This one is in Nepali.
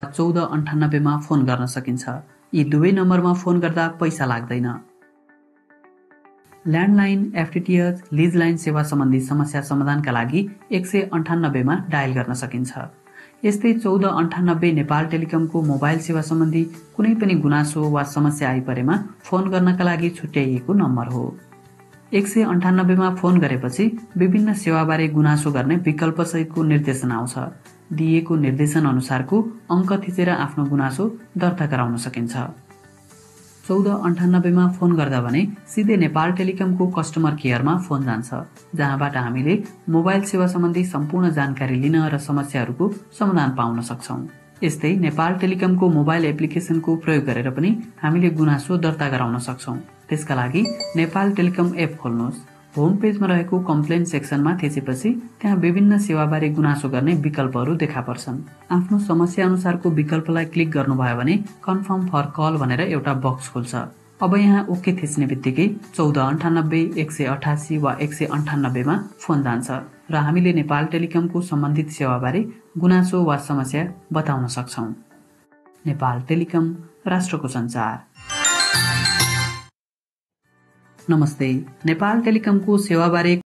1498 मा फोन गर्न सकिन्छ। यी दुवै नम्बरमा फोन गर्दा पैसा लाग्दैन। ल्यान्डलाइन, एफटिटिएच, लिज लाइन सेवा सम्बन्धी समस्या समाधानका लागि 198 मा डायल गर्न सकिन्छ। यस्तै 1498 नेपाल टेलिकमको मोबाइल सेवा सम्बन्धी कुनै पनि गुनासो वा समस्या आइपरेमा फोन गर्नका लागि छुट्याइएको नम्बर हो। 198 मा फोन गरेपछि विभिन्न सेवाबारे गुनासो गर्ने विकल्पसहितको निर्देशन आउँछ। दिएको निर्देशन अनुसारको अङ्क थिचेर आफ्नो गुनासो दर्ता गराउन सकिन्छ। 1498 मा फोन गर्दा भने सिधै नेपाल टेलिकमको कस्टमर केयरमा फोन जान्छ, जहाँबाट हामीले मोबाइल सेवा सम्बन्धी सम्पूर्ण जानकारी लिन र समस्याहरूको समाधान पाउन सक्छौँ। यस्तै नेपाल टेलिकमको मोबाइल एप्लिकेसनको प्रयोग गरेर पनि हामीले गुनासो दर्ता गराउन सक्छौँ। त्यसका लागि नेपाल टेलिकम एप खोल्नुहोस्। होम पेजमा रहेको कम्प्लेन सेक्सनमा थिचेपछि त्यहाँ विभिन्न सेवाबारे गुनासो गर्ने विकल्पहरू देखा पर्छन्। आफ्नो समस्या अनुसारको विकल्पलाई क्लिक गर्नुभयो भने कन्फर्म फर कल भनेर एउटा बक्स खुल्छ। अब यहाँ ओके थिच्ने बित्तिकै 1498, 188 वा 198 मा फोन जान्छ र हामीले नेपाल टेलिकमको सम्बन्धित सेवाबारे गुनासो वा समस्या बताउन सक्छौँ। नेपाल टेलिकम, राष्ट्रको सञ्चार। नमस्ते। नेपाल टेलिकमको सेवाबारे